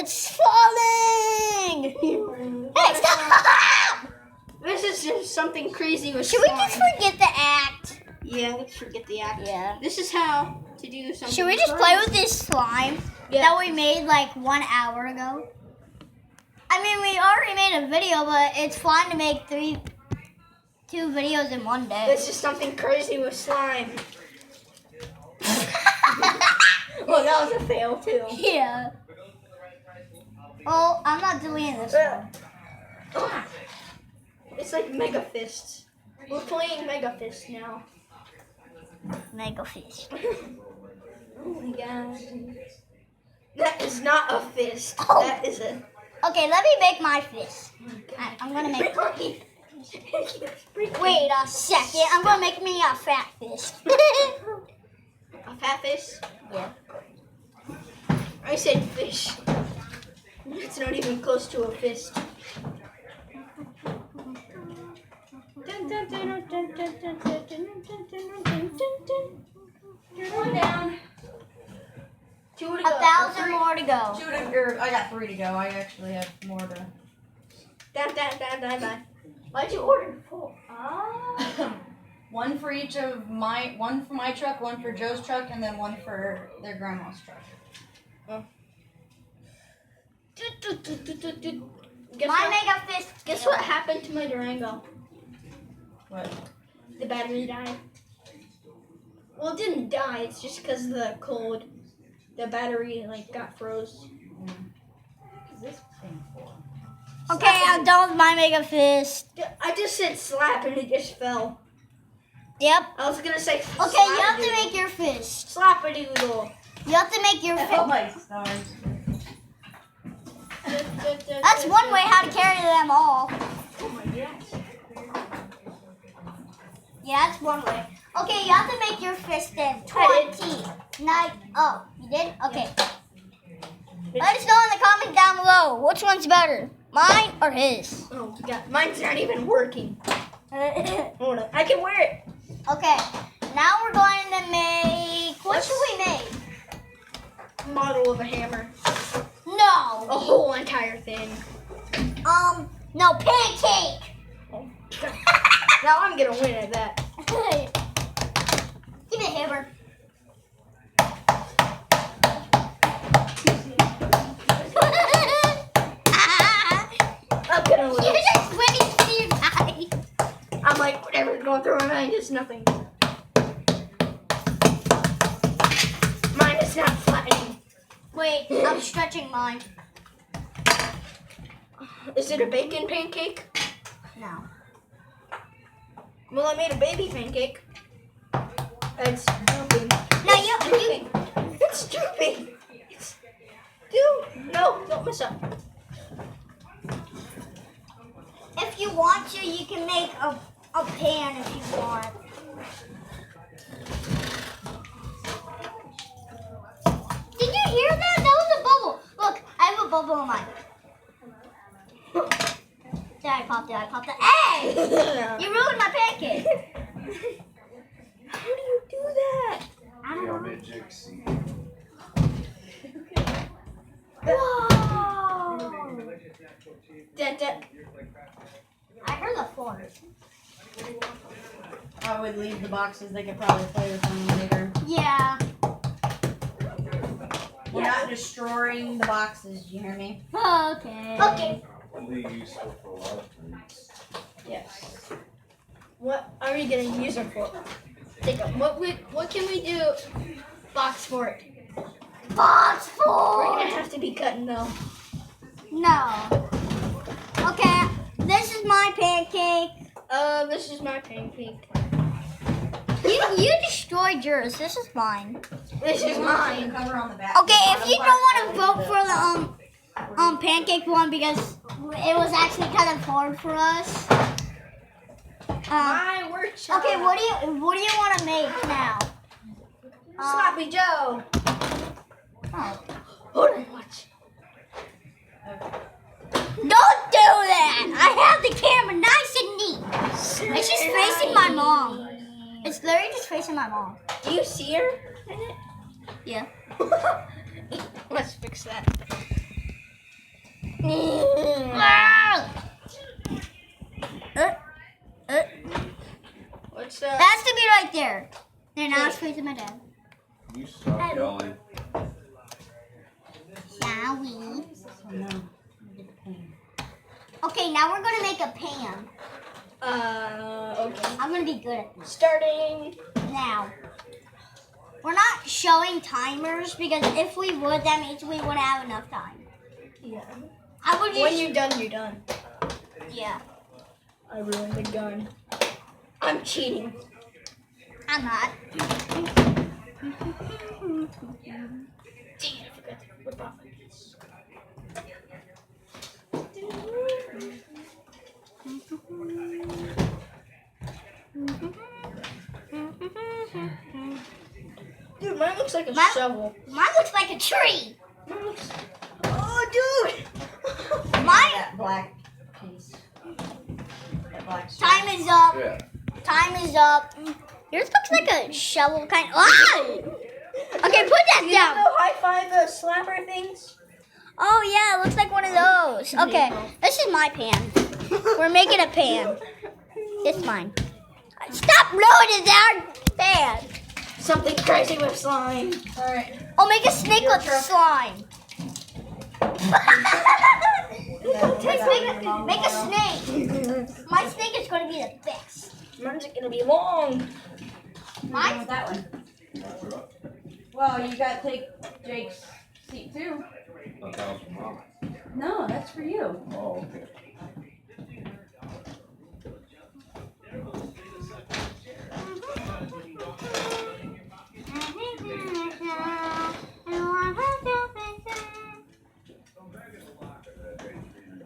It's falling! Hey, stop! This is just something crazy with Should we slime. just forget the act? Yeah, let's forget the act. Yeah. This is how to do something. Should we just play with this slime that we made like 1 hour ago? I mean, we already made a video, but it's fun to make 2 videos in one day. This is something crazy with slime. Well, that was a fail too. Yeah. Oh, I'm not deleting this one. It's like Mega Fists. We're playing Mega Fist now. Mega fish. Oh my god. That is not a fist. Oh. That is a. Okay, let me make my fist. I'm gonna make. Wait a second. I'm gonna make me a fat fist. A fat fish? Yeah. I said fish. It's not even close to a fist. One down. 2 to go. 1,000 more to go. I got 3 to go. I actually have more to. Down. Why'd you order 4? One for each of one for my truck, one for Joe's truck, and then one for their grandma's truck. Mega fist. Guess what happened to my Durango? What? The battery died. Well, it didn't die. It's just because of the cold. The battery got froze. Is this thing for? Okay, I'm done with my mega fist. I just said slap and it just fell. Yep. I was gonna say. Okay, you have to make your fist. Slap a doodle. You have to make your fist. Oh my stars. That's one way how to carry them all. Oh my gosh. Yeah, that's one way. Okay, you have to make your fist in 20. Oh, you did? Okay. Let us know in the comments down below which one's better, mine or his. Oh my god, mine's not even working. Okay, Hold on, I can wear it. now we're going to make. What should we make? Model of a hammer. No. A whole entire thing. No, pancake. Now I'm gonna win at that. Give me a hammer. I'm gonna You're lose. just winning to your guy. I'm like, whatever's going through my mind is nothing. Mine is not flattening. Wait, I'm stretching mine. Is it a bacon pancake? No. Well, I made a baby pancake. It's drooping. No, you. It's drooping. Dude, no, don't mess up. If you want to, you can make a pan if you want. Did you hear that? That was a bubble. Look, I have a bubble in mine. Did I pop it? Hey! You ruined my pancake. How do you do that? I don't know. Magic seed. Whoa! That. I heard the floor. I would leave the boxes. They could probably play with them later. Yeah. We're not destroying the boxes. You hear me? Okay. Okay. It'll be useful for a lot of things. Yes. What are we gonna use it for? What can we do? Box for it. Box We're four. gonna have to be cutting though. No. Okay. This is my pancake. This is my pancake. You destroyed yours. This is mine. This is mine. Cover on the back. Okay, if you don't want to vote for the pancake one because it was actually kind of hard for us. My workshop. Okay, what do you want to make now? Sloppy Joe. Oh. Hold on, watch. Don't do that! I have the camera nice and neat. It's just facing my mom. It's literally just facing my mom. Do you see her in it? Yeah. Let's fix that. What's that? That's to be right there. Then now it's facing my dad. You suck, Ellie. Shall we? Oh no. Okay, now we're gonna make a pan. Okay. I'm gonna be good at this. Starting. Now, we're not showing timers because if we would, that means we wouldn't have enough time. Yeah. I would When just, you're done, you're done. yeah, I ruined the gun. I'm cheating. I'm not. Dang it, I forgot to whip off my piece. Dude, mine looks like a Mine- shovel. Mine looks like a tree. Mine looks... Oh, dude! Mine, That black piece. That black strip. time is up. Yeah. Time is up. Yours looks like a shovel kind. Ah! Okay, put that You down. know high five slapper things? Oh yeah, it looks like one of those. Okay, this is my pan. We're making a pan. It's mine. Stop blowing it down, pan. Something crazy with slime. Alright. I'll make a snake with slime. Make a snake. My snake is going to be the best. Mine's gonna be long. Mine? With that one. Well, you gotta take Jake's seat too. That was for Mama. No, that's for you. Oh, okay.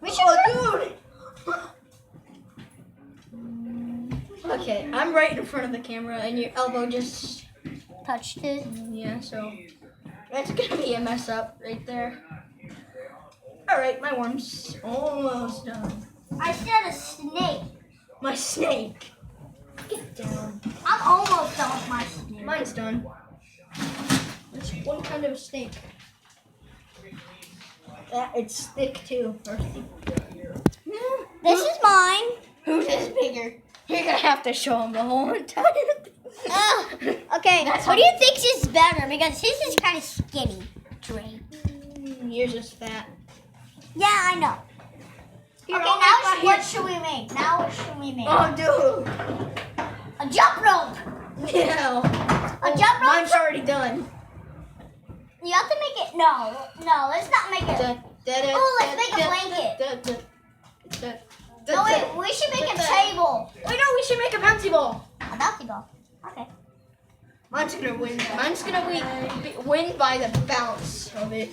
We should Okay, I'm right in front of the camera and your elbow just... touched it. Yeah, so... That's gonna be a mess up right there. Alright, my worm's almost done. I said a snake. My snake. Get down. I'm almost done with my snake. Mine's done. It's one kind of snake. It's thick too. This is mine. Whose is bigger? You're gonna have to show him the whole entire thing. Okay, what do you think is better? Because his is kind of skinny. Dre. Yours is fat. Yeah, I know. Here, Okay, I'll now make my- what should we make? Now what should we make? Oh, dude. A jump rope. No. A jump rope. Mine's already done. You have to make it. No, let's not make it. Oh, let's make a blanket. No, wait, we should make a table. Wait, no, we should make a bouncy ball. A bouncy ball. Okay. Mine's gonna win. Mine's gonna win by the bounce of it.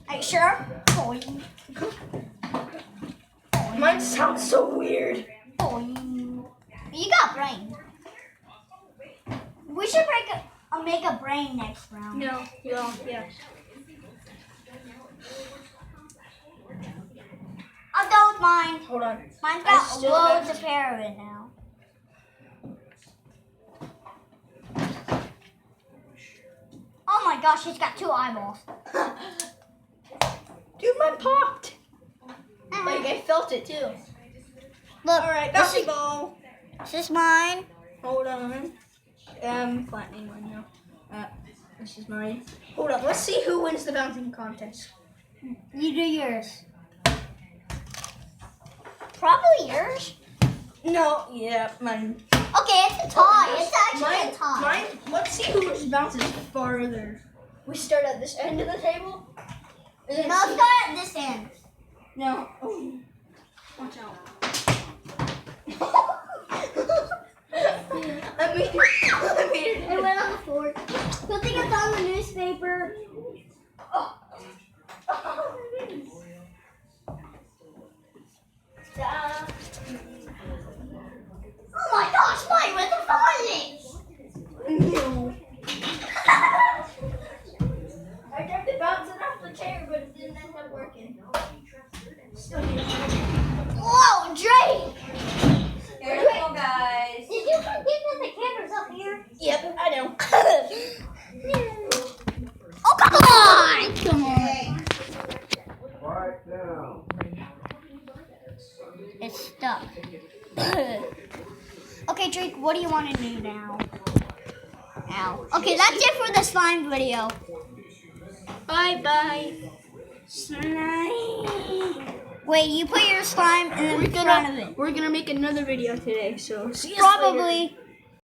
Are you sure? Boing. Mine sounds so weird. Boing. You got brain. We should make a brain next round. No, yeah. I'll go with mine. Hold on. Mine's I got still loads have- of hair in it now. Oh my gosh, he's got 2 eyeballs. Dude, mine popped. Like, I felt it too. Look, Alright, this bouncy is, ball. this is mine. Hold on. Flattening one now. This is mine. Hold on, let's see who wins the bouncing contest. You do yours. Probably yours. No, yeah, mine. Okay, it's a tie. It's actually a tie. Mine, let's see who bounces farther. We start at this end of the table? No, let's go at this end. No. Watch out. I made it. It went on the floor. Good thing it's on the newspaper. Oh my gosh, mine went to falling. No. I tried to bounce it off the chair, but it didn't end up working. Whoa, Dre! Careful, guys. Did you forget that the camera's up here? Yep, I know. Oh, come on! Come on. Quiet down. It's stuck. Okay, Drake, what do you want to do now? Ow. Okay, that's it for the slime video. Bye. Slime. Wait, you put your slime in the front of it. We're gonna make another video today, so see you later. Probably.